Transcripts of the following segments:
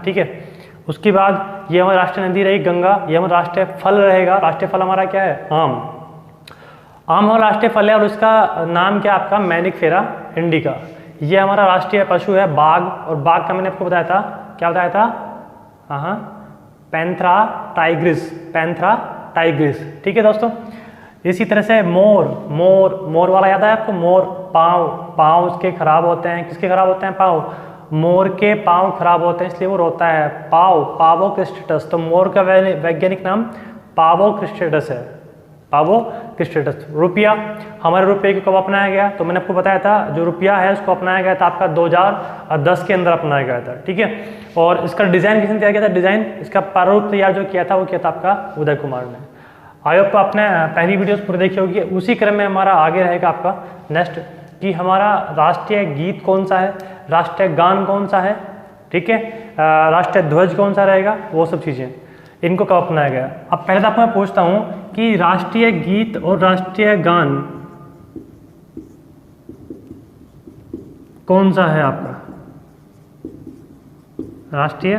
ठीक है। उसके बाद ये हमारी राष्ट्रीय नदी रही गंगा, ये हमारा राष्ट्रीय फल रहेगा। राष्ट्रीय फल हमारा क्या है? आम। आम हमारा राष्ट्रीय फल है और उसका नाम क्या है आपका? मैनिफेरा इंडिका। ये हमारा राष्ट्रीय पशु है बाघ, और बाघ का मैंने आपको बताया था, क्या बताया था? हाँ, पैंथेरा टाइग्रिस, पैंथेरा टाइग्रिस, ठीक है दोस्तों। इसी तरह से मोर, मोर, मोर वाला याद है आपको? मोर, पाँव, पाँव उसके खराब होते हैं। किसके खराब होते हैं? पाँव। मोर के पाँव खराब होते हैं इसलिए वो रोता है। पाव, पावो क्रिस्टेटस। तो मोर का वैज्ञानिक नाम पावो क्रिस्टेटस है, पावो क्रिस्टेटस। रुपया, हमारे रुपये को कब अपनाया गया? तो मैंने आपको बताया था जो रुपया है उसको अपनाया गया था आपका 2010 के अंदर अपनाया गया था, ठीक है। और इसका डिज़ाइन किसने तैयार किया था? डिज़ाइन इसका प्रारूप तैयार जो किया था वो किया था आपका उदय कुमार ने। आई होप आपने पहली वीडियोस पूरी देखी होगी। उसी क्रम में हमारा आगे रहेगा आपका नेक्स्ट कि हमारा राष्ट्रीय गीत कौन सा है, राष्ट्रीय गान कौन सा है, ठीक है, राष्ट्रीय ध्वज कौन सा रहेगा, वो सब चीज़ें इनको कब अपनाया गया। अब पहले तो आपको मैं पूछता हूँ कि राष्ट्रीय गीत और राष्ट्रीय गान कौन सा है आपका? राष्ट्रीय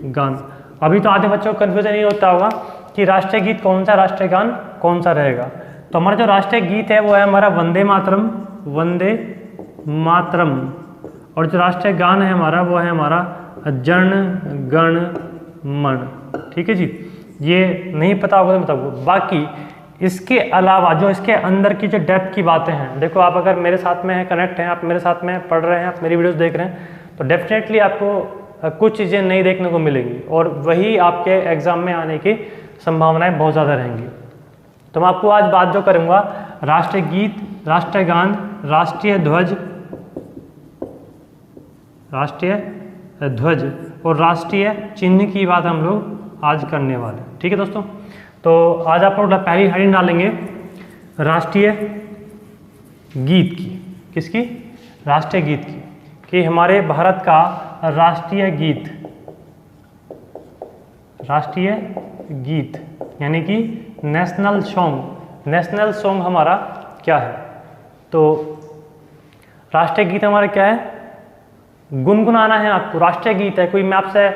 गान। अभी तो आधे बच्चों को कन्फ्यूजन नहीं होता होगा कि राष्ट्रीय गीत कौन सा, राष्ट्रीय गान कौन सा रहेगा। तो हमारा जो राष्ट्रीय गीत है वो है हमारा वंदे मातरम, वंदे मातरम। और जो राष्ट्रीय गान है हमारा वो है हमारा जन गण मन, ठीक है जी। ये नहीं पता होगा तो बताओ। बाकी इसके अलावा जो इसके अंदर की जो डेप्थ की बातें हैं, देखो आप अगर मेरे साथ में है, कनेक्ट हैं, आप मेरे साथ में पढ़ रहे हैं, आप मेरी वीडियोस देख रहे हैं, तो डेफिनेटली आपको कुछ चीज़ें नहीं देखने को मिलेंगी और वही आपके एग्ज़ाम में आने की संभावनाएं बहुत ज़्यादा रहेंगी। तो मैं आपको आज बात जो करूँगा राष्ट्रीय गीत, राष्ट्रीय गान, राष्ट्रीय ध्वज, राष्ट्रीय ध्वज और राष्ट्रीय चिन्ह की बात हम लोग आज करने वाले, ठीक है दोस्तों। तो आज आप लोग पहली हेडिंग डालेंगे राष्ट्रीय गीत की। किसकी? राष्ट्रीय गीत की, कि हमारे भारत का राष्ट्रीय गीत, राष्ट्रीय गीत यानी कि नेशनल सॉन्ग, नेशनल सॉन्ग हमारा क्या है। तो राष्ट्रीय गीत हमारा क्या है? गुनगुनाना है आपको। राष्ट्रीय गीत है, कोई मैं आपसे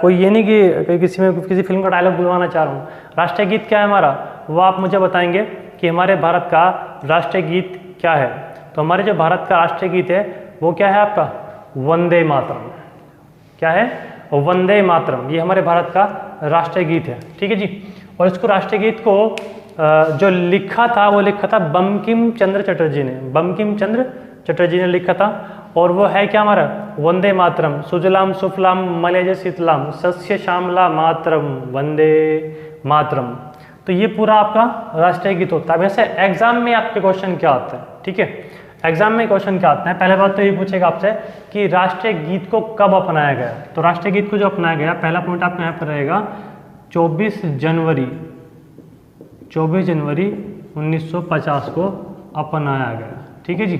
कोई ये नहीं कि किसी फिल्म का डायलॉग बुलवाना चाह रहा हूँ। राष्ट्रीय गीत क्या है हमारा, वो आप मुझे बताएंगे कि हमारे भारत का राष्ट्रीय गीत क्या है। तो हमारे जो भारत का राष्ट्रीय गीत है वो क्या है आपका? वंदे मातरम। क्या है? वंदे मातरम। ये हमारे भारत का राष्ट्रीय गीत है, ठीक है जी। और इसको राष्ट्रीय गीत को जो लिखा था वो लिखा था बंकिम चंद्र चटर्जी ने, बंकिम चंद्र चटर्जी ने लिखा था। और वो है क्या हमारा? वंदे मातरम, सुजलाम सुफलाम मलयज शीतलाम सस्य श्यामला मातरम वंदे मातरम। तो ये पूरा आपका राष्ट्रीय गीत होता है। वैसे एग्जाम में आपके क्वेश्चन क्या आता है, ठीक है, एग्जाम में क्वेश्चन क्या आता है? पहले बात तो ये पूछेगा आपसे कि राष्ट्रीय गीत को कब अपनाया गया। तो राष्ट्रीय गीत को जो अपनाया गया, पहला पॉइंट आपका यहाँ पर रहेगा 24 जनवरी 1950 को अपनाया गया, ठीक है जी।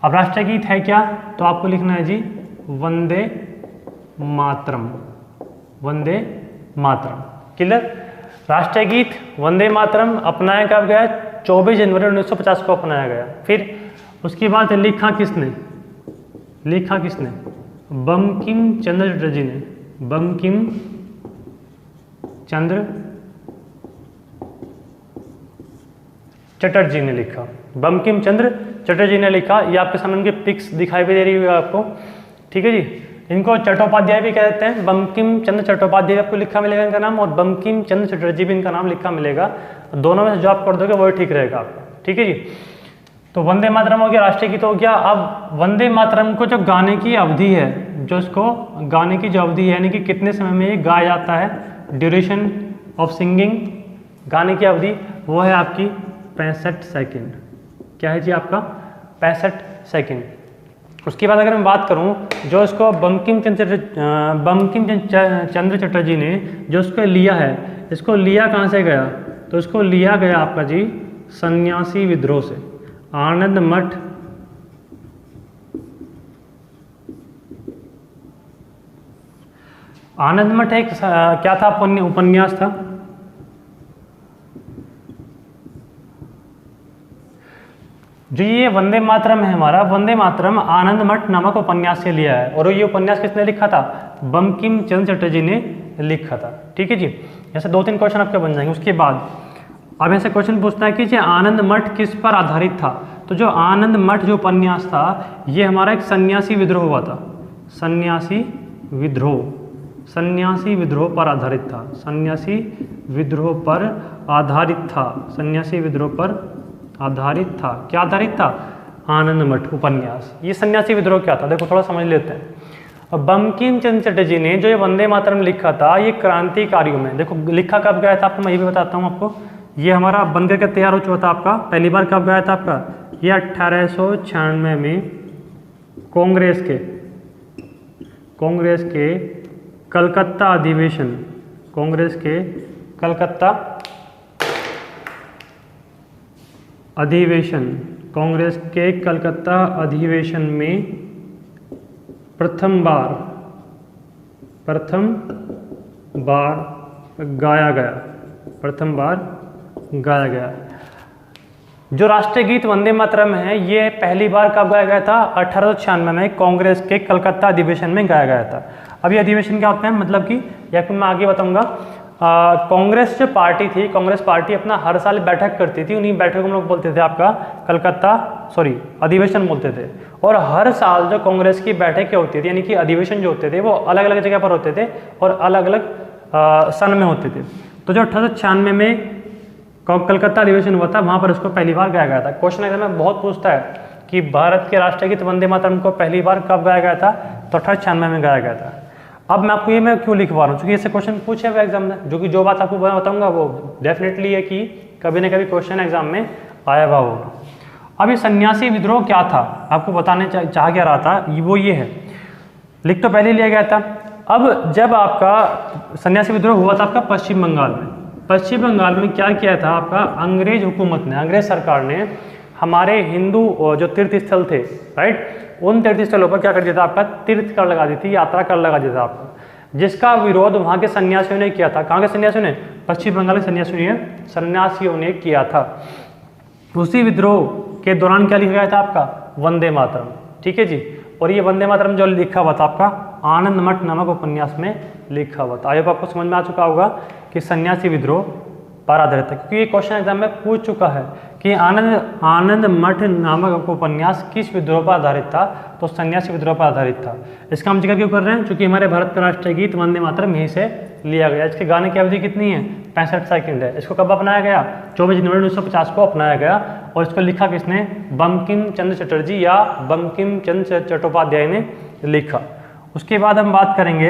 अब राष्ट्रीय गीत है क्या? तो आपको लिखना है जी वंदे मातरम, वंदे मातरम। क्लियर? राष्ट्रीय गीत वंदे मातरम अपनाया कब गया? 24 जनवरी 1950 को अपनाया गया। फिर उसके बाद लिखा किसने? लिखा किसने? बंकिम चंद्र चटर्जी ने, बंकिम चंद्र चटर्जी ने लिखा, बंकिम चंद्र चटर्जी ने लिखा। ये आपके सामने उनकी पिक्स दिखाई भी दे रही होगी आपको, ठीक है जी। इनको चट्टोपाध्याय भी कहते हैं, बंकिम चंद्र चट्टोपाध्याय आपको लिखा मिलेगा इनका नाम, और बंकिम चंद्र चटर्जी भी इनका नाम लिखा मिलेगा। दोनों में से जो आप कर दोगे वही ठीक रहेगा आपका, ठीक है जी। तो वंदे मातरम हो गया, राष्ट्रीय गीत हो गया। अब वंदे मातरम को जो गाने की अवधि है, जो इसको गाने की जो अवधि है यानी कि कितने समय में ये गाया जाता है, ड्यूरेशन ऑफ सिंगिंग, गाने की अवधि, वो है आपकी 65 सेकेंड। क्या है जी आपका? 65 सेकेंड। उसके बाद अगर मैं बात करूं जो इसको बंकिम चंद्र चटर्जी ने जो इसको लिया है, इसको लिया कहाँ से गया? तो इसको लिया गया आपका जी सन्यासी विद्रोह से। आनंद मठ एक क्या था? उपन्यास था। जो ये वंदे मातरम है हमारा, वंदे मातरम आनंद मठ नामक उपन्यास से लिया है। और ये उपन्यास किसने लिखा था? बंकिम चंद्र चटर्जी ने लिखा था। ठीक है जी, ऐसे 2-3 क्वेश्चन आपके बन जाएंगे। उसके बाद अब ऐसे क्वेश्चन पूछता है कि जो आनंद मठ किस पर आधारित था। तो जो आनंद मठ जो उपन्यास था ये हमारा एक सन्यासी विद्रोह हुआ था, सन्यासी विद्रोह पर आधारित था, सन्यासी विद्रोह पर आधारित था, सन्यासी विद्रोह पर आधारित था। क्या आधारित था? आनंद मठ उपन्यास। ये सन्यासी विद्रोह क्या था, देखो थोड़ा समझ लेते हैं। अब बंकिम चंद्र चटर्जी ने जो ये वंदे मातरम लिखा था ये क्रांतिकारियों में, देखो लिखा कब गया था आपको मैं ये भी बताता हूँ आपको। ये हमारा बन करके तैयार हो चुका था आपका, पहली बार कब गया था आपका, ये 1896 में कांग्रेस के कलकत्ता अधिवेशन, कांग्रेस के कलकत्ता अधिवेशन में प्रथम बार गाया गया। जो राष्ट्रीय गीत वंदे मातरम है ये पहली बार कब गाया गया था? 1896 में कांग्रेस के कलकत्ता अधिवेशन में गाया गया था। अब ये अधिवेशन क्या होता है, मतलब कि या फिर मैं आगे बताऊंगा। कांग्रेस जो पार्टी थी, कांग्रेस पार्टी अपना हर साल बैठक करती थी, उन्हीं बैठक को हम लोग बोलते थे आपका अधिवेशन बोलते थे। और हर साल जो कांग्रेस की बैठकें होती थी यानी कि अधिवेशन जो होते थे वो अलग अलग जगह पर होते थे और अलग अलग सन में होते थे। तो जो 1896 में कलकत्ता अधिवेशन हुआ था वहाँ पर उसको पहली बार गाया गया था। क्वेश्चन एग्जाम में बहुत पूछता है कि भारत के राष्ट्रीय गीत वंदे मातरम को पहली बार कब गाया गया था? तो 1896 में गाया गया था। अब मैं आपको ये मैं क्यों लिखवा रहा हूँ, क्योंकि ऐसे क्वेश्चन पूछे हुए एग्जाम में, जो बात आपको बताऊंगा वो डेफिनेटली है कि कभी ना कभी क्वेश्चन एग्जाम में आया हुआ होगा। अब ये सन्यासी विद्रोह क्या था आपको बताने चाह क्या रहा था, वो ये है, लिख तो पहले लिया गया था। अब जब आपका सन्यासी विद्रोह हुआ था आपका पश्चिम बंगाल में क्या किया था आपका अंग्रेज हुकूमत ने, अंग्रेज सरकार ने हमारे हिंदू जो तीर्थ स्थल थे, राइट, उन तीर्थ स्थलों पर क्या कर दिया था आपका तीर्थ कर लगा दी थी, यात्रा कर लगा दिया था आपका, जिसका विरोध वहाँ के सन्यासियों ने किया था। कहाँ के सन्यासियों ने? पश्चिम बंगाल के सन्यासियों ने किया था। उसी विद्रोह के दौरान क्या लिखा गया था आपका? वंदे मातरम। ठीक है जी, और ये वंदे मातरम जो लिखा हुआ था आपका आनंद मठ नामक उपन्यास में लिखा हुआ था। आई होप आपको समझ में आ चुका होगा कि सन्यासी विद्रोह पर आधारित है, क्योंकि ये क्वेश्चन एग्जाम में पूछ चुका है कि आनंद मठ नामक उपन्यास किस विद्रोह पर आधारित था? तो सन्यासी विद्रोह पर आधारित था। इसका हम जिक्र क्यों कर रहे हैं? क्योंकि हमारे भारत का राष्ट्रीय गीत वंदे मातरम यहीं से लिया गया। इसके गाने की अवधि कितनी है? 65 सेकंड है। इसको कब अपनाया गया? 24 जनवरी 1950 को अपनाया गया। और इसको लिखा किसने? बंकिम चंद्र चटर्जी या बंकिम चंद्र चट्टोपाध्याय ने लिखा। उसके बाद हम बात करेंगे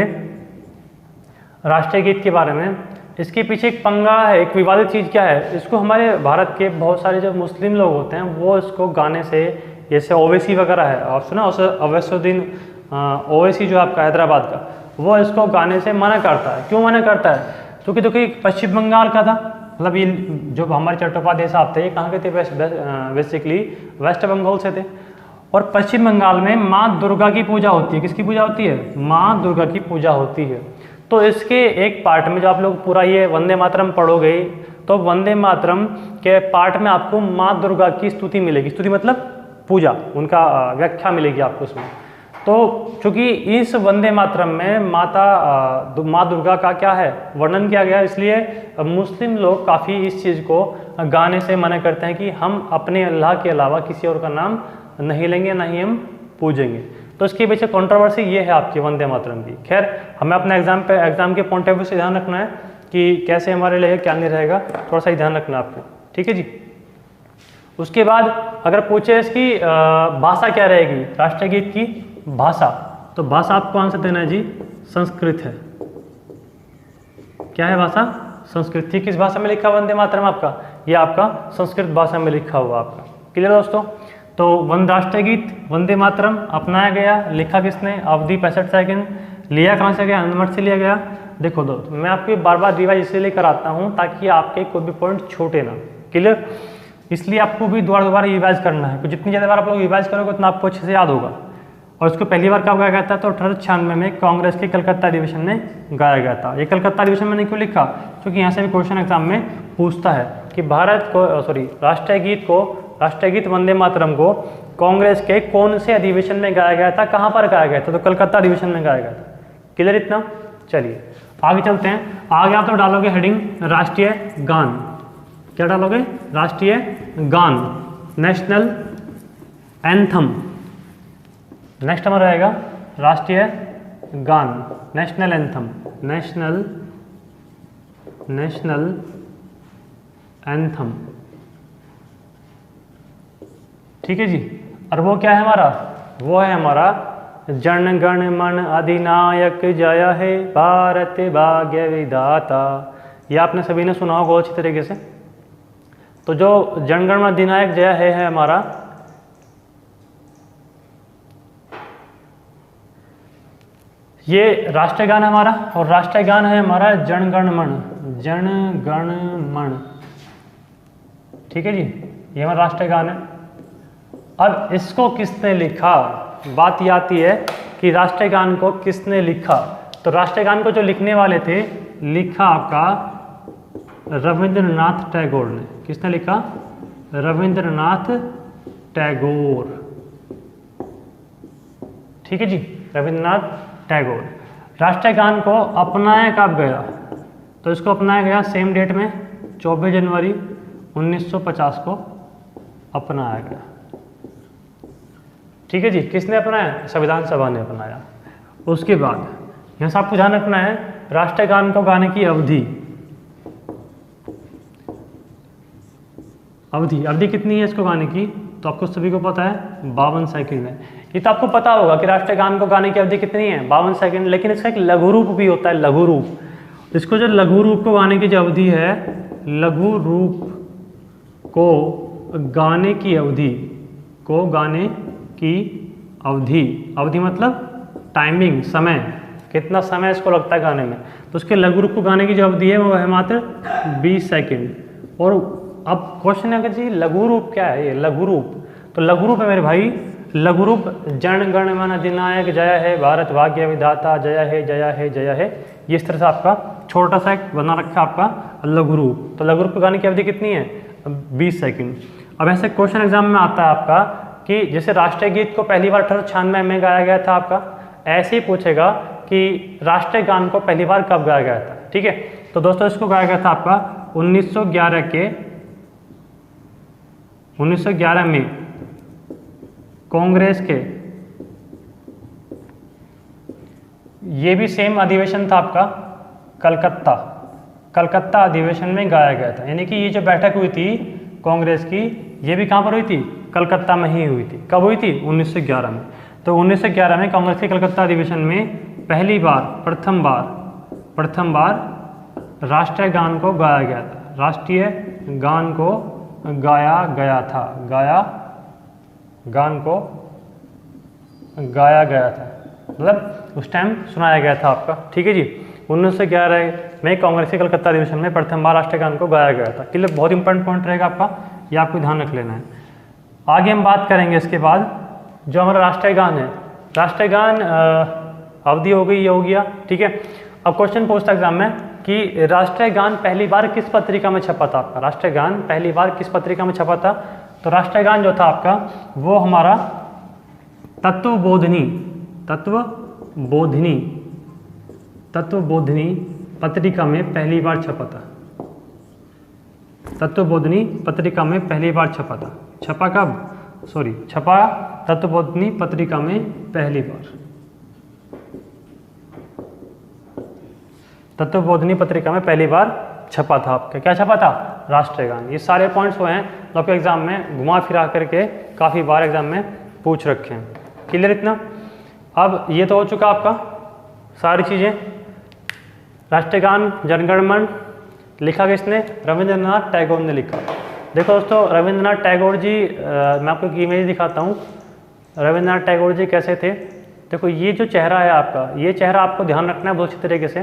राष्ट्रीय गीत के बारे में। इसके पीछे एक पंगा है, एक विवादित चीज़ क्या है, इसको हमारे भारत के बहुत सारे जो मुस्लिम लोग होते हैं वो इसको गाने से, जैसे ओवैसी वगैरह है, आप सुना अवैसुद्दीन ओवैसी जो आपका हैदराबाद का, वो इसको गाने से मना करता है। क्यों मना करता है? क्योंकि देखिए पश्चिम बंगाल का था, मतलब ये जो हमारे चट्टोपाध्याय साहब थे ये कहाँ के थे? बेसिकली वेस्ट बंगाल से थे। और पश्चिम बंगाल में माँ दुर्गा की पूजा होती है। किसकी पूजा होती है? माँ दुर्गा की पूजा होती है। तो इसके एक पार्ट में जो आप लोग पूरा ये वंदे मातरम पढ़ोगे तो वंदे मातरम के पार्ट में आपको माँ दुर्गा की स्तुति मिलेगी। स्तुति मतलब पूजा, उनका व्याख्या मिलेगी आपको उसमें। तो चूँकि इस वंदे मातरम में माँ दुर्गा का क्या है वर्णन किया गया, इसलिए मुस्लिम लोग काफ़ी इस चीज़ को गाने से मना करते हैं कि हम अपने अल्लाह के अलावा किसी और का नाम नहीं लेंगे, ना ही हम पूजेंगे। तो इसके पीछे कंट्रोवर्सी ये है आपकी वंदे मातरम की। खैर हमें अपने एग्जाम के पॉइंट ऑफ व्यू से ध्यान रखना है कि कैसे हमारे लिए क्या नहीं रहेगा, थोड़ा सा ही ध्यान रखना है आपको। ठीक है जी। उसके बाद अगर पूछे इसकी भाषा क्या रहेगी, राष्ट्रीय गीत की भाषा, तो भाषा आपको आंसर देना है जी संस्कृत है। क्या है भाषा? संस्कृत। थी किस भाषा में लिखा वंदे मातरम आपका? ये आपका संस्कृत भाषा में लिखा हुआ आपका। क्लियर दोस्तों? तो राष्ट्रीय गीत वंदे मातरम अपनाया गया, लिखा किसने? अवधि 65 सेकंड। लिया कहाँ से गया? आनंद मठ से लिया गया। देखो दोस्त मैं आपको बार बार रिवाइज इसलिए कराता हूँ ताकि आपके कोई भी पॉइंट छूटे ना। क्लियर? इसलिए आपको भी दोबारा रिवाइज करना है, जितनी ज़्यादा बार आप लोग रिवाइज करोगे उतना आपको अच्छे से याद होगा। और इसको पहली बार कब गाया गया था? तो 1896 में कांग्रेस के कलकत्ता अधिवेशन में गाया गया था। ये कलकत्ता अधिवेशन मैंने क्यों लिखा? क्योंकि यहाँ से भी क्वेश्चन एग्जाम में पूछता है कि राष्ट्रीय गीत वंदे मातरम को कांग्रेस के कौन से अधिवेशन में गाया गया था, कहाँ पर गाया गया था? तो कलकत्ता अधिवेशन में गाया गया था। क्लियर इतना? चलिए आगे चलते हैं। आगे आप तो डालोगे हेडिंग राष्ट्रीय गान। क्या डालोगे? राष्ट्रीय गान, नेशनल एंथम। नेक्स्ट हमारा रहेगा राष्ट्रीय गान, नेशनल एंथम, नेशनल एंथम। ठीक है जी। और वो क्या है हमारा? वो है हमारा जन गण मन अधिनायक जय हे भारत भाग्य विधाता। ये आपने सभी ने सुना होगा अच्छी तरीके से। तो जो जन गण मन अधिनायक जय है हमारा, ये राष्ट्रीय गान है हमारा, और राष्ट्रीय गान है हमारा जन गण मन, जन गण मन। ठीक है जी, ये हमारा राष्ट्रीय गान है। अब इसको किसने लिखा? बात ये आती है कि राष्ट्रीय गान को किसने लिखा। तो राष्ट्रीय गान को जो लिखने वाले थे, लिखा आपका रविंद्रनाथ टैगोर ने। किसने लिखा? रविंद्रनाथ टैगोर। ठीक है जी, रविंद्रनाथ टैगोर। राष्ट्रीय गान को अपनाया कब गया? तो इसको अपनाया गया सेम डेट में 24 जनवरी 1950 को अपनाया गया। ठीक है जी, किसने अपनाया? संविधान सभा ने अपनाया। उसके बाद यहाँ से आपको ध्यान रखना है राष्ट्रीय गान को गाने की अवधि। अवधि कितनी है इसको गाने की? तो आपको सभी को पता है 52 सेकंड है। ये तो आपको पता होगा कि राष्ट्रीय गान को गाने की अवधि कितनी है, 52 सेकंड। लेकिन इसका एक लघु रूप भी होता है, लघु रूप। इसको जो लघु रूप को गाने की जो अवधि है, लघु रूप को गाने की अवधि, को गाने की अवधि मतलब टाइमिंग, समय, कितना समय इसको लगता है गाने में। तो उसके लघु रूप को गाने की जो अवधि है वो है मात्र 20 सेकंड। और अब क्वेश्चन है कि जी लघु रूप क्या है? ये लघु रूप, तो लघु रूप है मेरे भाई, लघु रूप जन गण मन अधिनायक जय है भारत भाग्य विधाता जय है जय है जय है। ये इस तरह से आपका छोटा सा एक बना रखा आपका लघु रूप। तो लघु रूप को गाने की अवधि कितनी है? 20 सेकंड। अब ऐसे क्वेश्चन एग्जाम में आता है आपका कि जैसे राष्ट्रीय गीत को पहली बार 1896 में गाया गया था आपका, ऐसे ही पूछेगा कि राष्ट्रीय गान को पहली बार कब गाया गया था। ठीक है, तो दोस्तों इसको गाया गया था आपका 1911 में कांग्रेस के, ये भी सेम अधिवेशन था आपका कलकत्ता अधिवेशन में गाया गया था। यानी कि ये जो बैठक हुई थी कांग्रेस की, ये भी कहाँ पर हुई थी? कलकत्ता में ही हुई थी। कब हुई थी? 1911 में। तो 1911 में कांग्रेस के कलकत्ता अधिवेशन में पहली बार, प्रथम बार राष्ट्रीय गान को गाया गया था। राष्ट्रीय गान को गाया गया था, गान को गाया गया था, मतलब उस टाइम सुनाया गया था आपका। ठीक है जी, 1911 में कांग्रेस के कलकत्ता अधिवेशन में प्रथम बार राष्ट्रीय गान को गाया गया था। क्लियर? बहुत इंपॉर्टेंट पॉइंट रहेगा आपका, ये आपको ध्यान रख लेना है। आगे हम बात करेंगे इसके बाद जो हमारा राष्ट्रीय गान है। राष्ट्रीय गान अवधि हो गई, ये हो गया। ठीक है, अब क्वेश्चन पूछता एग्जाम में कि राष्ट्रीय गान पहली बार किस पत्रिका में छपा था आपका? राष्ट्रीय गान पहली बार किस पत्रिका में छपा था? तो राष्ट्रीय गान जो था आपका वो हमारा तत्वबोधिनी पत्रिका में पहली बार छपा था। तत्वबोधिनी पत्रिका में पहली बार छपा था। छपा तत्वबोधिनी पत्रिका में पहली बार। तत्वबोधिनी पत्रिका में पहली बार छपा था आपका। क्या छपा था? राष्ट्रीय गान। ये सारे पॉइंट्स वो हैं जो आपके एग्जाम में घुमा फिरा करके काफ़ी बार एग्जाम में पूछ रखे हैं। क्लियर इतना? अब ये तो हो चुका आपका सारी चीज़ें। राष्ट्रीय गान जनगण मन लिखा किसने? रविंद्रनाथ टैगोर ने लिखा। देखो दोस्तों, रविंद्रनाथ टैगोर जी, मैं आपको एक इमेज दिखाता हूँ। रविंद्रनाथ टैगोर जी कैसे थे? देखो ये जो चेहरा है आपका, ये चेहरा आपको ध्यान रखना है बहुत अच्छी तरीके से।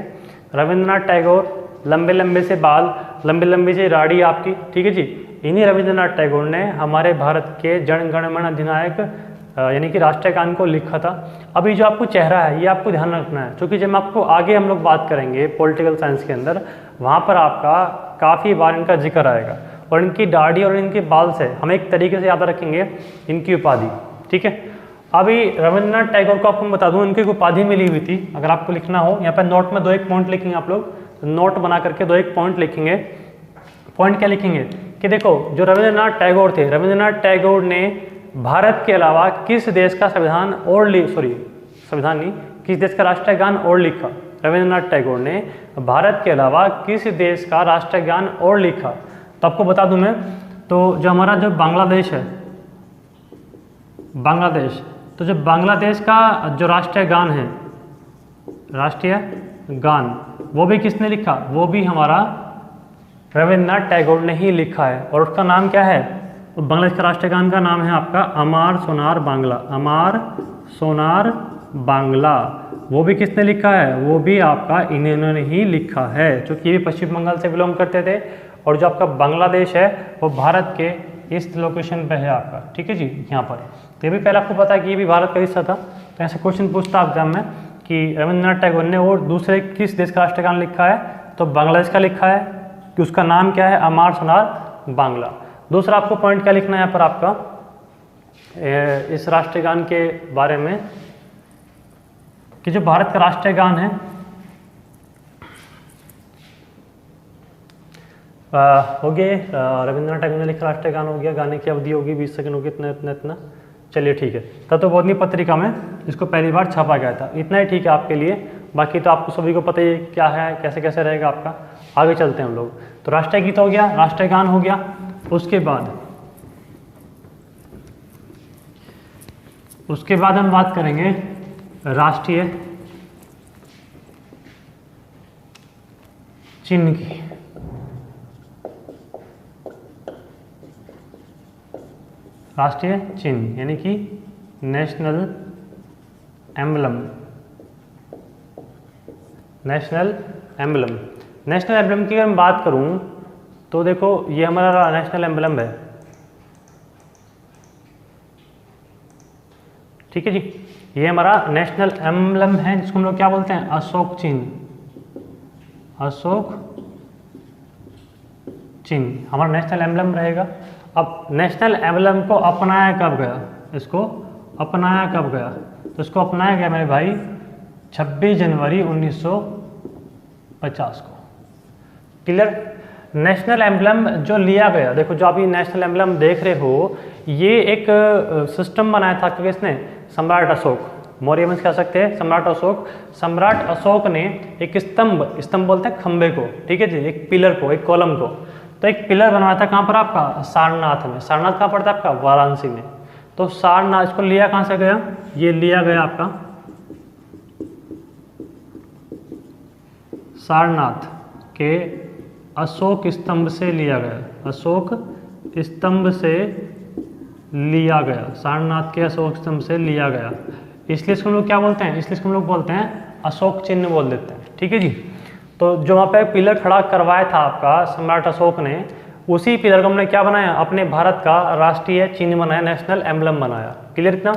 रविंद्रनाथ टैगोर, लंबे लंबे से बाल, लंबी लंबी सी दाढ़ी आपकी। ठीक है जी, इन्हीं रविंद्रनाथ टैगोर ने हमारे भारत के जन गण मन अधिनायक यानी कि राष्ट्रीय गान को लिखा था। अभी जो आपको चेहरा है ये आपको ध्यान रखना है, क्योंकि जब आपको आगे हम लोग बात करेंगे पॉलिटिकल साइंस के अंदर, वहाँ पर आपका काफ़ी बार इनका जिक्र आएगा। और इनकी दाढ़ी और इनके बाल से हम एक तरीके से याद रखेंगे इनकी उपाधि। ठीक है, अभी रविंद्रनाथ टैगोर को आपको बता दूं, इनकी उपाधि मिली हुई थी। अगर आपको लिखना हो यहाँ पर नोट में 2-1 पॉइंट लिखेंगे आप लोग, नोट बना करके 2-1 पॉइंट लिखेंगे। पॉइंट क्या लिखेंगे कि देखो जो रविंद्रनाथ टैगोर थे, रविंद्रनाथ टैगोर ने भारत के अलावा किस देश का संविधान और संविधान नहीं, किस देश का राष्ट्रीय गान और लिखा। रविंद्रनाथ टैगोर ने भारत के अलावा किस देश का राष्ट्रीय गान और लिखा। तो आपको बता दूं मैं, तो जो हमारा जो बांग्लादेश है, बांग्लादेश, तो जो बांग्लादेश का जो राष्ट्रीय गान है, राष्ट्रीय गान, वो भी किसने लिखा, वो भी हमारा रविंद्रनाथ टैगोर ने ही लिखा है। और उसका नाम क्या है, तो बांग्लादेश का राष्ट्रीय गान का नाम है आपका अमार सोनार बांग्ला, अमार सोनार बांग्ला। वो भी किसने लिखा है, वो भी आपका इन्होंने ही लिखा है, क्योंकि ये भी पश्चिम बंगाल से बिलोंग करते थे। और जो आपका बांग्लादेश है वो भारत के इस लोकेशन पे है आपका, ठीक है जी, यहाँ पर। तो ये भी पहले आपको पता है कि ये भी भारत का हिस्सा था। तो ऐसे क्वेश्चन पूछता एग्जाम में कि रविंद्रनाथ टैगोर ने और दूसरे किस देश का राष्ट्रीय गान लिखा है, तो बांग्लादेश का लिखा है, कि उसका नाम क्या है, अमार सोनार बांग्ला। दूसरा आपको पॉइंट क्या लिखना है यहाँ पर आपका इस राष्ट्रीय गान के बारे में, कि जो भारत का राष्ट्रीय गान है हो गया, रविंद्रनाथ टैगोर ने लिखा राष्ट्रीय गान हो गया, गाने की अवधि होगी 20 सेकंड होगी, इतना इतना इतना, चलिए ठीक है। तत्वबोधिनी पत्रिका में इसको पहली बार छापा गया था, इतना ही ठीक है आपके लिए। बाकी तो आपको सभी को पता ही क्या है, कैसे कैसे रहेगा आपका। आगे चलते हैं हम लोग। तो राष्ट्रीय गीत हो गया, राष्ट्रीय गान हो गया, उसके बाद हम बात करेंगे राष्ट्रीय चिन्ह की। राष्ट्रीय चिन्ह यानी कि national emblem, national emblem. National emblem की अगर मैं बात करूं तो देखो ये हमारा नेशनल एम्बलम है, ठीक है जी, ये हमारा नेशनल एम्बलम है, जिसको हम लोग क्या बोलते हैं, अशोक चिन्ह। अशोक चिन्ह हमारा नेशनल एम्बलम रहेगा। अब नेशनल एम्बलम को अपनाया कब गया, इसको अपनाया कब गया, तो इसको अपनाया गया मेरे भाई 26 जनवरी 1950 को। क्लियर। नेशनल एम्बलम जो लिया गया, देखो जो आप ये नेशनल एम्बलम देख रहे हो, ये एक सिस्टम बनाया था किसने, सम्राट अशोक, मौर्य वंश कह सकते हैं, सम्राट अशोक। सम्राट अशोक ने एक स्तंभ, स्तंभ बोलते हैं खंबे को, ठीक है जी, एक पिलर को, एक कॉलम को, तो एक पिलर बनवाया था कहाँ पर आपका, सारनाथ में। सारनाथ कहाँ पड़ता है आपका, वाराणसी में। तो सारनाथ, इसको लिया कहाँ से गया, ये लिया गया आपका सारनाथ के अशोक स्तंभ से लिया गया, अशोक स्तंभ से लिया गया, सारनाथ के अशोक स्तंभ से लिया गया। इसलिए इसको हम लोग क्या बोलते हैं, इसलिए इसको हम लोग बोलते हैं अशोक चिन्ह बोल देते हैं, ठीक है जी। तो जो वहाँ पे पिलर खड़ा करवाया था आपका सम्राट अशोक ने, उसी पिलर को हमने क्या बनाया, अपने भारत का राष्ट्रीय चिन्ह बनाया, नेशनल एम्बलम बनाया। क्लियर इतना।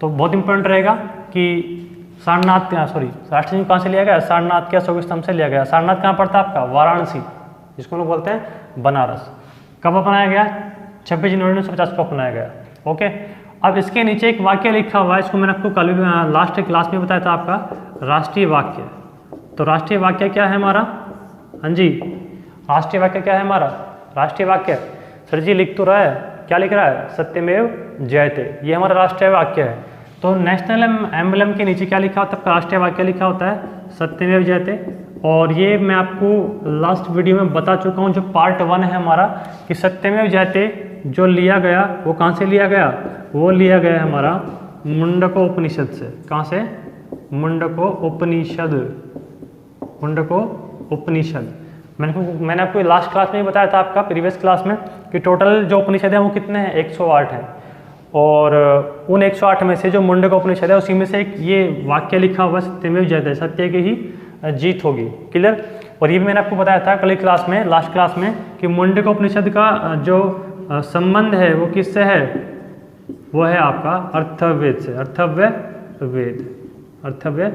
तो बहुत इंपॉर्टेंट रहेगा कि सारनाथ, सॉरी, राष्ट्रीय चिन्ह कहाँ से लिया गया, सारनाथ के अशोक स्तंभ से लिया गया। सारनाथ कहाँ पड़ता है आपका, वाराणसी, जिसको हम लोग बोलते हैं बनारस। कब अपनाया गया, 26 जनवरी 1950 को अपनाया गया। ओके। अब इसके नीचे एक वाक्य लिखा हुआ है, इसको मैंने आपको कल भी लास्ट क्लास में बताया था, आपका राष्ट्रीय वाक्य। तो राष्ट्रीय वाक्य क्या है हमारा, हाँ जी, राष्ट्रीय वाक्य क्या है हमारा, राष्ट्रीय वाक्य सर जी लिख तो रहा है, क्या लिख रहा है, सत्यमेव जयते, ये हमारा राष्ट्रीय वाक्य है। तो नेशनल एम्बलम के नीचे क्या लिखा होता है, राष्ट्रीय वाक्य लिखा होता है सत्यमेव जयते। और ये मैं आपको लास्ट वीडियो में बता चुका हूँ, जो पार्ट 1 है हमारा, कि सत्यमेव जयते जो लिया गया वो कहाँ से लिया गया, वो लिया गया हमारा मुंडको उपनिषद से। कहाँ से, मुंडको उपनिषद, मुंडको उपनिषद। मैंने आपको लास्ट क्लास में ही बताया था, आपका प्रीवियस क्लास में, कि टोटल जो उपनिषद है वो कितने हैं, 108 हैं। और उन 108 में से जो मुंडको उपनिषद है उसी में से एक ये वाक्य लिखा हुआ सत्यमेव जयते, सत्य की ही जीत होगी। क्लियर। और ये भी मैंने आपको बताया था कल की क्लास में, लास्ट क्लास में, कि मुंडको उपनिषद का जो संबंध है वो किससे है, वो है आपका अर्थव्यवेद से, अर्थव्य वेद, अर्थव्य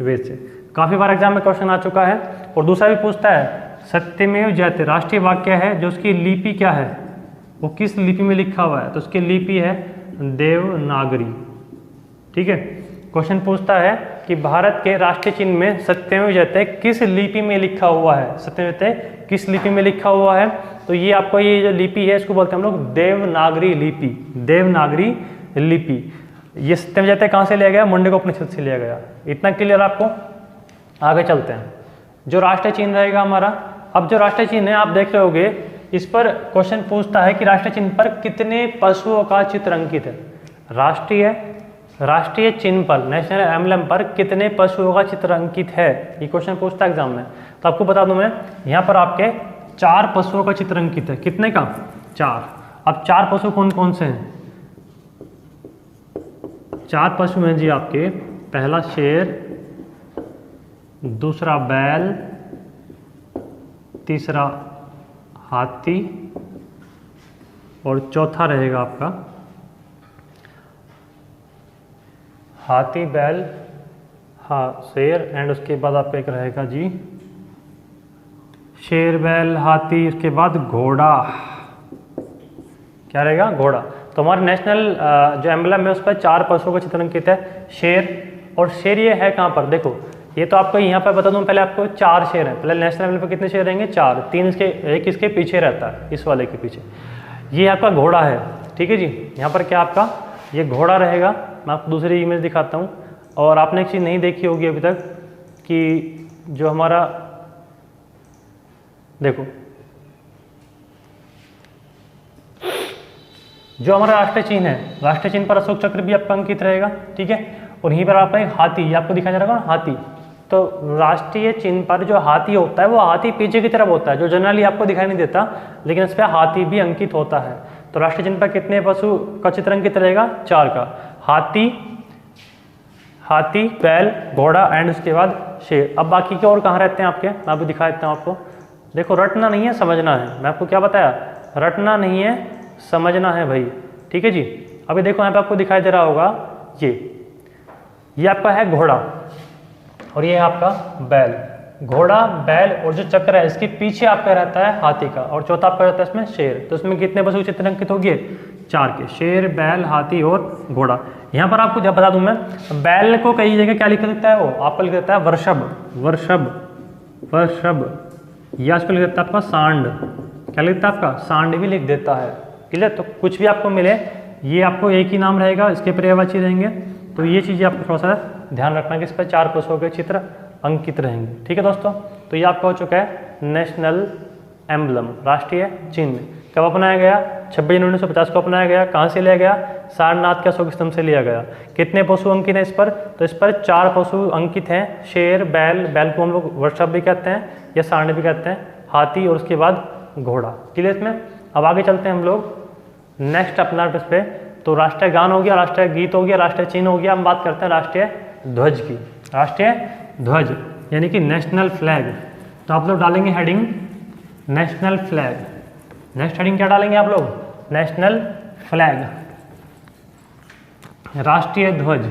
वेद से। काफ़ी बार एग्जाम में क्वेश्चन आ चुका है। और दूसरा भी पूछता है, सत्यमेव जयते राष्ट्रीय वाक्य है, जो उसकी लिपि क्या है, वो किस लिपि में लिखा हुआ है, तो उसकी लिपि है देवनागरी, ठीक है। क्वेश्चन पूछता है कि भारत के राष्ट्रीय चिन्ह में सत्यमेव जयते किस लिपि में लिखा हुआ है, सत्यमेव जयते किस लिपि में लिखा हुआ है। तो ये आपको ये जो लिपि है इसको बोलते हैं हम लोग देवनागरी लिपि, देवनागरी लिपि। ये सत्यमेव जयते कहाँ से लिया गया, मुंडकोपनिषद से लिया गया। इतना क्लियर आपको। आगे चलते हैं, जो राष्ट्रीय चिन्ह रहेगा हमारा। अब जो राष्ट्रीय चिन्ह है आप देख रहे होगे, इस पर क्वेश्चन पूछता है कि राष्ट्रीय चिन्ह पर कितने पशुओं का चित्र अंकित है। राष्ट्रीय चिन्ह पर, नेशनल एम्बलम पर कितने पशुओं का चित्र अंकित है, ये क्वेश्चन पूछता है एग्जाम में। तो आपको बता दूं मैं, यहाँ पर आपके 4 पशुओं का चित्र अंकित है। कितने का, 4। अब 4 पशु कौन कौन से हैं, 4 पशु हैं जी आपके, पहला शेर, दूसरा बैल, तीसरा हाथी और चौथा रहेगा आपका हाथी, बैल, हाँ शेर, एंड उसके बाद आपका एक रहेगा जी शेर, बैल, हाथी, उसके बाद घोड़ा। क्या रहेगा, घोड़ा। तो हमारे नेशनल जो एम्बलम है उस पर 4 पशुओं का चित्र अंकित है, शेर। और शेर ये है कहाँ पर, देखो ये तो आपको यहाँ पर बता दूं, पहले आपको 4 शेर हैं। पहले नेशनल एम्बलम पर कितने शेर रहेंगे, 4, 3 इसके, एक इसके पीछे रहता है, इस वाले के पीछे। ये आपका घोड़ा है, ठीक है जी। यहाँ पर क्या आपका ये घोड़ा रहेगा। मैं आपको दूसरी इमेज दिखाता हूँ। और आपने एक चीज़ नहीं देखी होगी अभी तक कि जो हमारा, देखो जो हमारा राष्ट्रीय चिन्ह है, राष्ट्रीय चिन्ह पर अशोक चक्र भी आपका अंकित रहेगा, ठीक है। और यहीं पर आपका एक हाथी, ये आपको दिखाया जा रहा है हाथी। तो राष्ट्रीय चिन्ह पर जो हाथी होता है वो हाथी पीछे की तरफ होता है, जो जनरली आपको दिखाई नहीं देता, लेकिन इस पर हाथी भी अंकित होता है। तो राष्ट्रीय चिन्ह पर कितने पशु का चित्र अंकित रहेगा, 4 का, हाथी, बैल, घोड़ा एंड उसके बाद शेर। अब बाकी के और कहाँ रहते हैं आपके, मैं अभी दिखा देता हूँ आपको। देखो रटना नहीं है, समझना है। मैं आपको क्या बताया, रटना नहीं है, समझना है भाई, ठीक है जी। अभी देखो यहाँ पे आपको दिखाई दे रहा होगा, ये आपका है घोड़ा और ये है आपका बैल। घोड़ा, बैल और जो चक्र है इसके पीछे आपका रहता है हाथी का, और चौथा आपका रहता है इसमें शेर। तो इसमें कितने पशु चित्र अंकित हो गए, 4 के, शेर, बैल, हाथी और घोड़ा। यहाँ पर आपको जब बता दूं मैं, बैल को कई जगह क्या लिखा देता है, वो आपको लिख देता है वर्षभ, या इसको लिख देता है आपका सांड। क्या लिख देता है आपका, सांड भी लिख देता है, क्लियर। तो कुछ भी आपको मिले ये आपको एक ही नाम रहेगा, इसके पर्यायवाची रहेंगे। तो ये चीज़ें आपको थोड़ा सा ध्यान रखना कि इस पर 4 पशुओं के चित्र अंकित रहेंगे, ठीक है दोस्तों। तो ये आपका हो चुका है नेशनल एम्बलम, राष्ट्रीय चिन्ह। कब अपनाया गया, 26 जनवरी 1950 को अपनाया गया। कहाँ से लिया गया, सारनाथ के अशोक स्तंभ से लिया गया। कितने पशु अंकित हैं इस पर, तो इस पर 4 पशु अंकित हैं, शेर, बैल को हम लोग वर्षभ भी कहते हैं या सांड भी कहते हैं, हाथी और उसके बाद घोड़ा, क्लियर इसमें। अब आगे चलते हैं हम लोग नेक्स्ट अपना इस पे। तो राष्ट्रीय गान हो गया, राष्ट्रीय गीत हो गया, राष्ट्रीय चिन्ह हो गया। हम बात करते हैं राष्ट्रीय ध्वज की। राष्ट्रीय ध्वज यानी कि नेशनल फ्लैग। तो आप लोग डालेंगे heading national flag. Next heading क्या डालेंगे आप लोग, नेशनल फ्लैग। राष्ट्रीय ध्वज,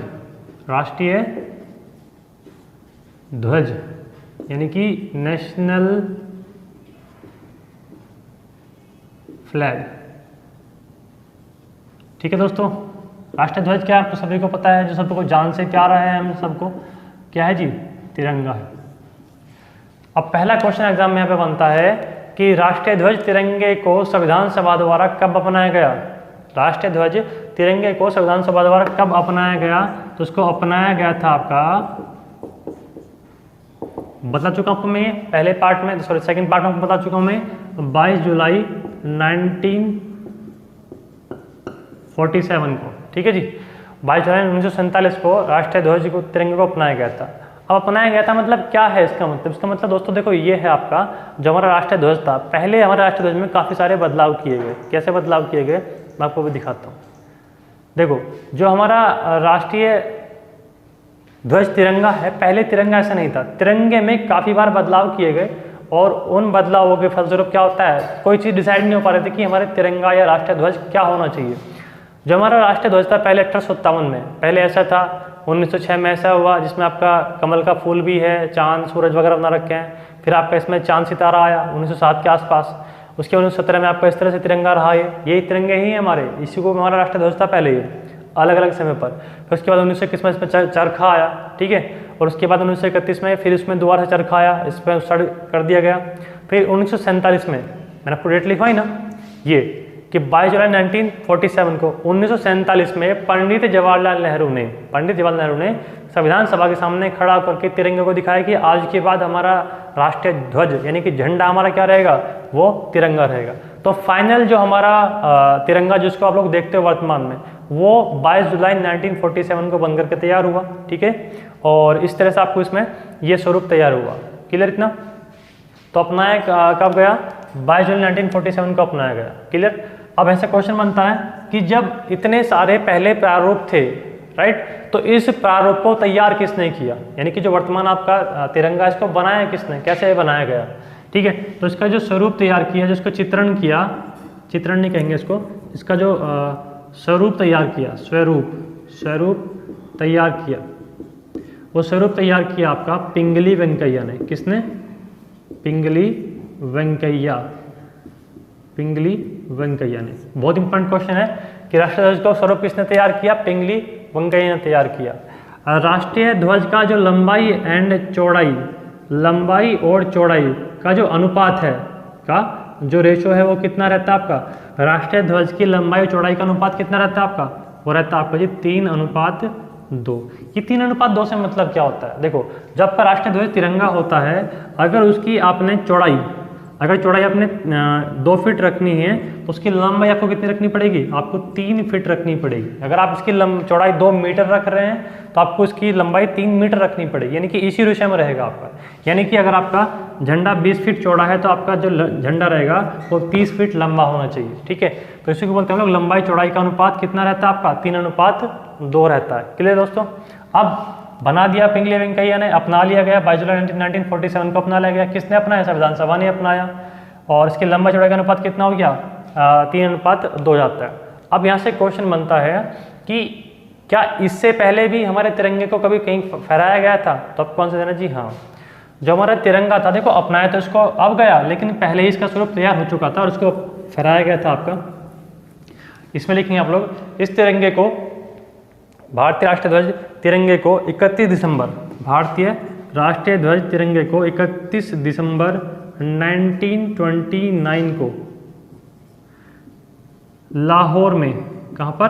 राष्ट्रीय ध्वज यानी कि नेशनल फ्लैग, ठीक है दोस्तों। राष्ट्रीय ध्वज क्या है आपको सभी को पता है, जो सबको जान से प्यारा है हम सबको, क्या है जी, तिरंगा है। अब पहला क्वेश्चन एग्जाम में यहाँ पे बनता है कि राष्ट्रीय ध्वज तिरंगे को संविधान सभा द्वारा कब अपनाया गया। राष्ट्रीय ध्वज तिरंगे को संविधान सभा द्वारा कब अपनाया गया, तो उसको अपनाया गया था आपका, बता चुका हूँ मैं पहले पार्ट में, सॉरी सेकंड पार्ट में बता चुका हूँ मैं, 22 जुलाई 1947 को, ठीक है जी। 22 जुलाई 1947 को राष्ट्रीय ध्वज को, तिरंगे को अपनाया गया था। अब अपनाया गया था मतलब क्या है इसका मतलब, इसका मतलब दोस्तों देखो ये है आपका जो हमारा राष्ट्रीय ध्वज था। पहले हमारे राष्ट्रीय ध्वज में काफ़ी सारे बदलाव किए गए। कैसे बदलाव किए गए मैं आपको भी दिखाता हूँ। देखो जो हमारा राष्ट्रीय ध्वज तिरंगा है, पहले तिरंगा ऐसा नहीं था। तिरंगे में काफ़ी बार बदलाव किए गए और उन बदलावों के फलस्वरूप क्या होता है, कोई चीज़ डिसाइड नहीं हो पा रही थी कि हमारे तिरंगा या राष्ट्रीय ध्वज क्या होना चाहिए। जो हमारा राष्ट्रीय ध्वज था पहले 1857 में, पहले ऐसा था। 1906 में ऐसा हुआ जिसमें आपका कमल का फूल भी है, चांद सूरज वगैरह बना रखे हैं। फिर आपका इसमें चांद सितारा आया 1907 के आसपास। उसके 1917 में आपका इस तरह से तिरंगा रहा है। यही तिरंगे ही हैं हमारे, इसी को हमारा राष्ट्रीय ध्वज था पहले ये। अलग अलग समय पर। फिर उसके बाद 1921 में इसमें चरखा आया, ठीक है, और उसके बाद 1931 में फिर इसमें दोबारा से चरखा आया, इस पर सड़ कर दिया गया। फिर 1947 में, मैंने आपको डेट लिखवाई ना ये, कि 22 जुलाई 1947 को 1947 में पंडित जवाहरलाल नेहरू ने संविधान सभा के सामने खड़ा होकर के तिरंगे को दिखाया कि आज के बाद हमारा राष्ट्रीय ध्वज यानी कि झंडा हमारा क्या रहेगा, वो तिरंगा रहेगा। तो फाइनल जो हमारा तिरंगा जिसको आप लोग देखते हो वर्तमान में, वो 22 जुलाई 1947 को बनकर के तैयार हुआ, ठीक है। और इस तरह से आपको इसमें ये स्वरूप तैयार हुआ। क्लियर इतना? तो अपनाया कब गया? 22 जुलाई 1947 को अपनाया गया। क्लियर? अब ऐसा क्वेश्चन बनता है कि जब इतने सारे पहले प्रारूप थे, राइट, तो इस प्रारूप को तैयार किसने किया, यानी कि जो वर्तमान आपका तिरंगा इसको बनाया किसने, कैसे बनाया गया, ठीक है। तो इसका जो स्वरूप तैयार किया, जिसको चित्रण किया, चित्रण नहीं कहेंगे इसको, इसका जो स्वरूप तैयार किया, स्वरूप तैयार किया, वो स्वरूप तैयार किया आपका पिंगली वेंकैया ने। किसने? पिंगली वेंकैया ने। बहुत इंपॉर्टेंट क्वेश्चन है कि राष्ट्रीय ध्वज का स्वरूप किसने तैयार किया? पिंगली वेंकैया ने तैयार किया। राष्ट्रीय ध्वज का जो लंबाई और चौड़ाई का जो अनुपात है, का जो रेशो है, वो कितना रहता है आपका? राष्ट्रीय ध्वज की लंबाई और चौड़ाई का अनुपात कितना रहता है आपका? वो रहता है आपका जी 3:2। ये 3:2 से मतलब क्या होता है? देखो, जब आपका राष्ट्रीय ध्वज तिरंगा होता है, अगर उसकी आपने चौड़ाई आपने 2 फीट रखनी है, तो उसकी लंबाई आपको कितनी रखनी पड़ेगी? आपको 3 फीट रखनी पड़ेगी। अगर आप इसकी चौड़ाई 2 मीटर रख रहे हैं, तो आपको इसकी लंबाई 3 मीटर रखनी पड़ेगी, यानी कि इसी रेशो में रहेगा आपका। यानी कि अगर आपका झंडा 20 फीट चौड़ा है, तो आपका जो झंडा रहेगा वो 30 फीट लंबा होना चाहिए, ठीक है। तो इसी को बोलते हैं हम लोग लंबाई चौड़ाई का अनुपात कितना रहता है आपका? 3:2 रहता है। क्लियर दोस्तों? अब बना दिया पिंगली वेंकैया ने, अपना लिया गया 22 जुलाई 1947 को अपना लिया गया। किसने अपनाया? संविधान सभा ने अपनाया। और इसकी लंबा चौड़ाई का अनुपात कितना हो गया? 3:2 जाता है। अब यहाँ से क्वेश्चन बनता है कि क्या इससे पहले भी हमारे तिरंगे को कभी कहीं फहराया गया था? तो अब कौन सा देना जी? हाँ, जो हमारा तिरंगा था, देखो अपनाया तो इसको अब गया, लेकिन पहले ही इसका स्वरूप तैयार हो चुका था और उसको फहराया गया था आपका। इसमें लिखेंगे आप लोग, इस तिरंगे को, भारतीय राष्ट्रीय ध्वज तिरंगे को 31 दिसंबर, भारतीय राष्ट्रीय ध्वज तिरंगे को 31 दिसंबर 1929 को लाहौर में, कहाँ पर?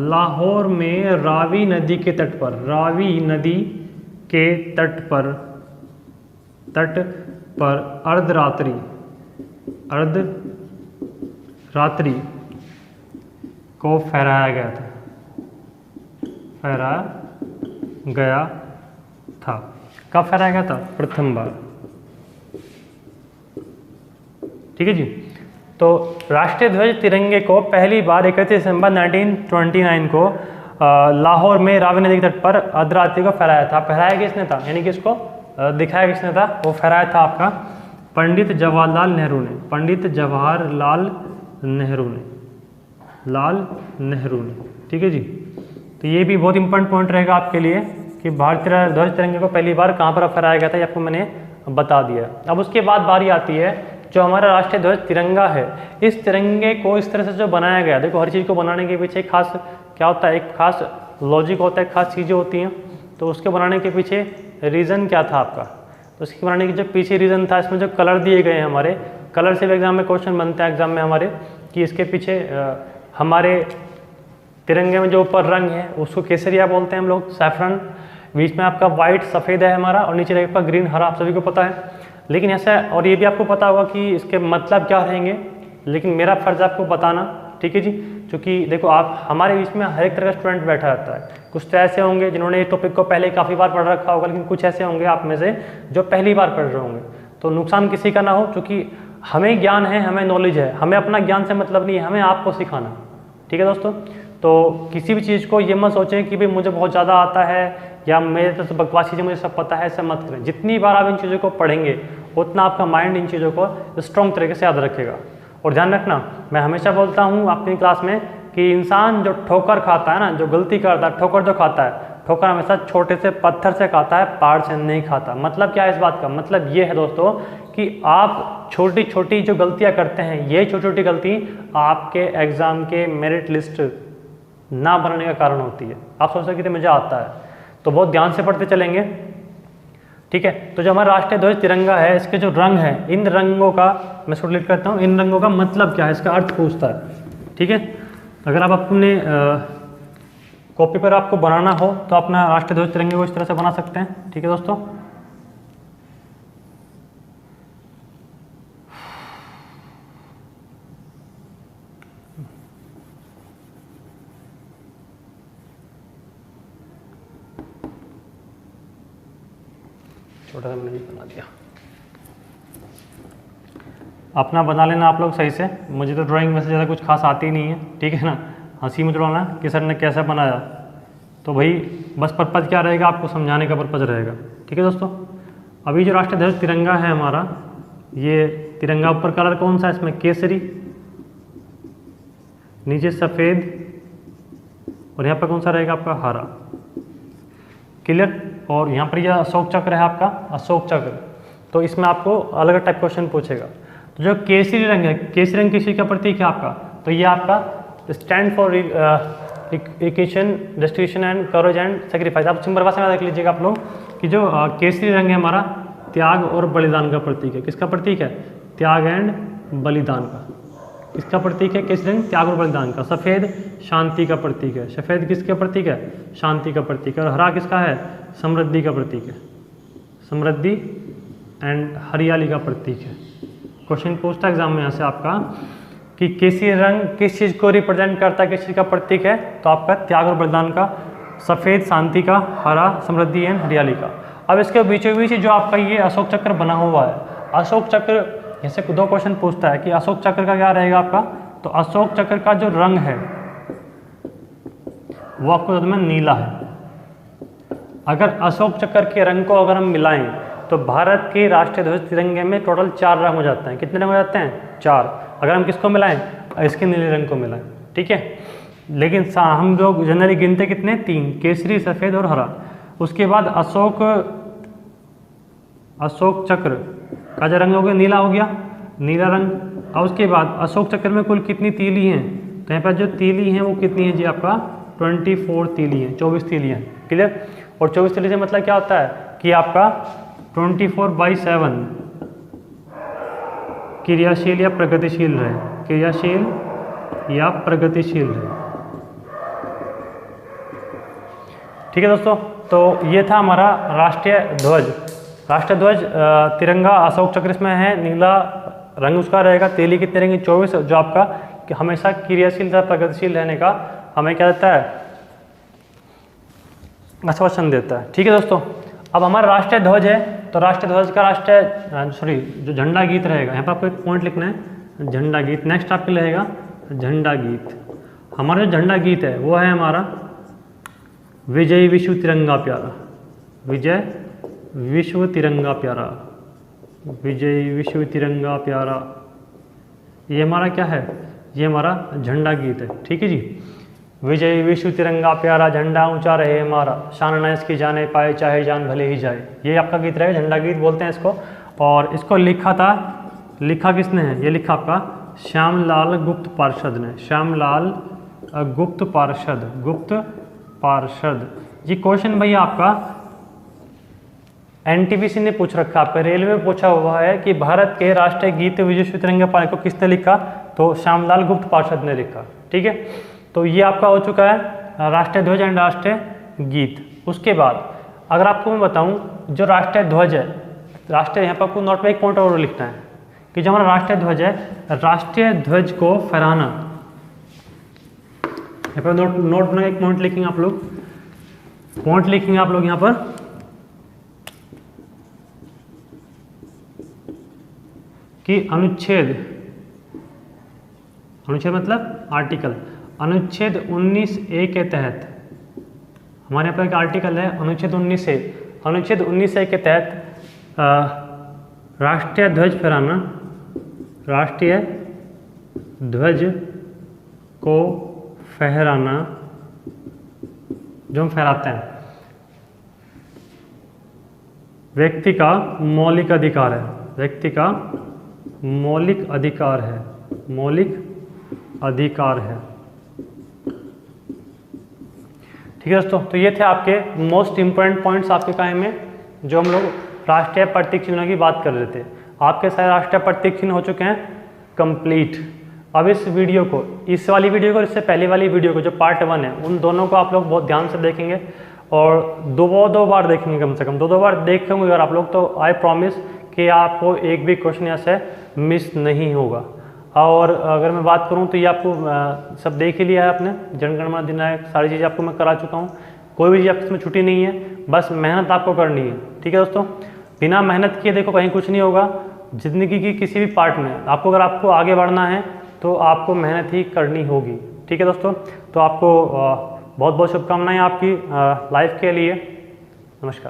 लाहौर में रावी नदी के तट पर, रावी नदी के तट पर अर्धरात्रि को फहराया गया था। कब फहराया गया था? प्रथम बार, ठीक है जी। तो राष्ट्रीय ध्वज तिरंगे को पहली बार 31 दिसंबर 1929 को लाहौर में रावी नदी के तट पर अर्धरात्रि को फहराया था। फहराया किसने था, यानी कि इसको दिखाया किसने था? वो फहराया था आपका पंडित जवाहरलाल नेहरू ने, ठीक है जी। तो ये भी बहुत इंपॉर्टेंट पॉइंट रहेगा आपके लिए कि भारतीय ध्वज तिरंगे को पहली बार कहाँ पर फहराया गया था, ये आपको मैंने बता दिया। अब उसके बाद बारी आती है जो हमारा राष्ट्रीय ध्वज तिरंगा है, इस तिरंगे को इस तरह से जो बनाया गया, देखो हर चीज़ को बनाने के पीछे एक खास क्या होता है, एक खास लॉजिक होता है, खास चीज़ें होती हैं। तो उसके बनाने के पीछे रीज़न क्या था आपका? तो उसके बनाने के जो पीछे रीज़न था, इसमें जो कलर दिए गए हैं हमारे, कलर से भी एग्जाम में क्वेश्चन बनता है एग्जाम में हमारे, कि इसके पीछे हमारे तिरंगे में जो ऊपर रंग है उसको केसरिया बोलते हैं हम लोग, सैफरन, बीच में आपका वाइट सफ़ेद है हमारा, और नीचे रहेगा ग्रीन हरा, आप सभी को पता है। लेकिन ऐसा, और ये भी आपको पता होगा कि इसके मतलब क्या रहेंगे, लेकिन मेरा फ़र्ज़ आपको बताना, ठीक है जी। क्योंकि देखो आप, हमारे बीच में हर एक तरह का स्टूडेंट बैठा रहता है। कुछ तो ऐसे होंगे जिन्होंने इस टॉपिक को पहले काफ़ी बार पढ़ रखा होगा, लेकिन कुछ ऐसे होंगे आप में से जो पहली बार पढ़ रहे होंगे। तो नुकसान किसी का ना हो, क्योंकि हमें ज्ञान है, हमें नॉलेज है, हमें अपना ज्ञान से मतलब नहीं है, हमें आपको सिखाना, ठीक है दोस्तों। तो किसी भी चीज़ को ये मत सोचें कि भाई मुझे बहुत ज़्यादा आता है या मेरे तो बकवास चीज़ें मुझे सब पता है, ऐसा मत करें। जितनी बार आप इन चीज़ों को पढ़ेंगे उतना आपका माइंड इन चीज़ों को स्ट्रॉन्ग तरीके से याद रखेगा। और ध्यान रखना, मैं हमेशा बोलता हूँ अपनी क्लास में कि इंसान जो ठोकर खाता है ना, जो गलती करता है, ठोकर जो खाता है, ठोकर हमेशा छोटे से पत्थर से खाता है, पहाड़ से नहीं खाता। मतलब क्या है इस बात का? मतलब ये है दोस्तों कि आप छोटी छोटी जो गलतियाँ करते हैं, ये छोटी छोटी गलती आपके एग्ज़ाम के मेरिट लिस्ट ना बनाने का कारण होती है। आप सोच सकते मज़ा आता है, तो बहुत ध्यान से पढ़ते चलेंगे, ठीक है। तो जो हमारा राष्ट्रीय ध्वज तिरंगा है, इसके जो रंग है, इन रंगों का मैं इसको डिलीट करता हूँ, इन रंगों का मतलब क्या है, इसका अर्थ पूछता है, ठीक है। अगर आप अपने कॉपी पर आपको बनाना हो तो अपना राष्ट्रीय ध्वज तिरंगे को इस तरह से बना सकते हैं, ठीक है दोस्तों। छोटा सा मैंने बना दिया, अपना बना लेना आप लोग सही से। मुझे तो ड्राइंग में से ज़्यादा कुछ खास आती नहीं है, ठीक है ना। हंसी मत उड़ाना कि सर ने कैसा बनाया, तो भाई बस पर्पज़ क्या रहेगा, आपको समझाने का पर्पज़ रहेगा, ठीक है दोस्तों। अभी जो राष्ट्रीय ध्वज तिरंगा है हमारा, ये तिरंगा ऊपर कलर कौन सा है, इसमें केसरी, नीचे सफ़ेद, और यहाँ पर कौन सा रहेगा आपका हरा, क्लियर। और यहाँ पर यह अशोक चक्र है आपका, अशोक चक्र, तो इसमें आपको अलग टाइप क्वेश्चन पूछेगा। तो जो केसरी रंग है, केसरी रंग किसी का प्रतीक है आपका, तो ये आपका stand for equation destination and courage and sacrifice. आप सिंपल भाषा में देख लीजिएगा आप लोग कि जो केसरी रंग है हमारा त्याग और बलिदान का प्रतीक है। किसका प्रतीक है, त्याग एंड बलिदान का। किसका प्रतीक है केसरी रंग, त्याग और बलिदान का। सफ़ेद शांति का प्रतीक है, सफ़ेद किसका प्रतीक है, शांति का प्रतीक है। और हरा किसका है, समृद्धि का प्रतीक है, समृद्धि एंड हरियाली का प्रतीक है। क्वेश्चन पूछता है एग्जाम में यहाँ से आपका कि केसरी रंग किस चीज़ को रिप्रेजेंट करता है, किस चीज़ का प्रतीक है, तो आपका त्याग और बलिदान का, सफ़ेद शांति का, हरा समृद्धि एंड हरियाली का। अब इसके बीचों बीच जो आपका ये अशोक चक्र बना हुआ है, अशोक चक्र जैसे दो क्वेश्चन पूछता है कि अशोक चक्र का क्या रहेगा आपका, तो अशोक चक्र का जो रंग है वो आपको में नीला है। अगर अशोक चक्र के रंग को अगर हम मिलाएं तो भारत के राष्ट्रीय ध्वज तिरंगे में टोटल 4 रंग हो जाते हैं। कितने रंग हो जाते हैं, 4। अगर हम किसको मिलाएं, इसके नीले रंग को मिलाएं, ठीक है। लेकिन हम लोग जनरली गिनते कितने, 3, केसरी सफ़ेद और हरा। उसके बाद अशोक चक्र का जो रंग हो गया नीला हो गया, नीला रंग। और उसके बाद अशोक चक्र में कुल कितनी तीली हैं, तो यहाँ पर जो तीली हैं वो कितनी है जी, आपका 24 तीली हैं, 24 तीली हैं, क्लियर। और 24 तीली से मतलब क्या होता है कि आपका 24/7 क्रियाशील या प्रगतिशील रहे, क्रियाशील या प्रगतिशील रहे, ठीक है दोस्तों। तो ये था हमारा राष्ट्रीय ध्वज। राष्ट्रीय ध्वज तिरंगा अशोक चक्र इसमें है, नीला रंग उसका रहेगा, तेली कितने रहेंगे 24, जो आपका कि हमेशा क्रियाशील तथा प्रगतिशील रहने का हमें क्या देता है, आश्वासन देता है, ठीक है दोस्तों। अब हमारा राष्ट्रीय ध्वज है, तो राष्ट्रीय ध्वज का जो झंडा गीत रहेगा, यहाँ पर आपको एक पॉइंट लिखना है, झंडा गीत। नेक्स्ट आपके रहेगा झंडा गीत। हमारा जो झंडा गीत है वो है हमारा विजय विश्व तिरंगा प्यारा, विजय विश्व तिरंगा प्यारा, विजय विश्व तिरंगा प्यारा। ये हमारा क्या है, ये हमारा झंडा गीत है, ठीक है जी। विजय विश्व तिरंगा प्यारा, झंडा ऊंचा रहे हमारा, शान न इसकी जाने पाए चाहे जान भले ही जाए। ये आपका गीत रहेगा, झंडा गीत बोलते हैं इसको। और इसको लिखा किसने है, ये लिखा आपका श्यामलाल गुप्त पार्षद ने, श्यामलाल गुप्त पार्षद। ये क्वेश्चन भैया आपका एनटीपीसी ने पूछ रखा, आपका रेलवे में पूछा हुआ है कि भारत के राष्ट्रीय गीत विजय विश्व तिरंगा प्यारा को किसने लिखा, तो श्यामलाल गुप्त पार्षद ने लिखा, ठीक है। तो ये आपका हो चुका है राष्ट्रीय ध्वज एंड राष्ट्रीय गीत। उसके बाद अगर आपको मैं बताऊं, जो राष्ट्रीय ध्वज है, राष्ट्रीय, यहाँ पर आपको नोट में एक पॉइंट और लिखना है कि जो हमारा राष्ट्रीय ध्वज है, राष्ट्रीय ध्वज को फहराना, यहाँ पर नोट में एक पॉइंट लिखेंगे आप लोग, पॉइंट लिखेंगे आप लोग यहाँ पर कि अनुच्छेद मतलब आर्टिकल, अनुच्छेद 19A के तहत, हमारे यहाँ पर एक आर्टिकल है अनुच्छेद 19A, अनुच्छेद 19A के तहत राष्ट्रीय ध्वज फहराना, राष्ट्रीय ध्वज को फहराना जो हम फहराते हैं, व्यक्ति का मौलिक अधिकार है, व्यक्ति का मौलिक अधिकार है, मौलिक अधिकार है। ठीक है दोस्तों, तो ये थे आपके मोस्ट इम्पोर्टेंट पॉइंट्स आपके काय में, जो हम लोग राष्ट्रीय प्रतीक चिन्हों की बात कर रहे थे। आपके सारे राष्ट्रीय प्रतीक चिन्ह हो चुके हैं कंप्लीट। अब इस वीडियो को, इस वाली वीडियो को, इससे पहले वाली वीडियो को जो पार्ट 1 है, उन दोनों को आप लोग बहुत ध्यान से देखेंगे और दो बार देखेंगे, कम से कम दो बार देखेंगे अगर आप लोग, तो आई प्रॉमिस कि आपको एक भी क्वेश्चन ऐसे मिस नहीं होगा। और अगर मैं बात करूं तो ये आपको सब देख ही लिया है आपने, जनगणना अधिनायक सारी चीज़ें आपको मैं करा चुका हूं, कोई भी चीज़ आपकी इसमें छुट्टी नहीं है, बस मेहनत आपको करनी है। ठीक है दोस्तों, बिना मेहनत किए देखो कहीं कुछ नहीं होगा ज़िंदगी की किसी भी पार्ट में। आपको अगर आपको आगे बढ़ना है तो आपको मेहनत ही करनी होगी। ठीक है दोस्तों, तो आपको बहुत बहुत शुभकामनाएं आपकी लाइफ के लिए। नमस्कार।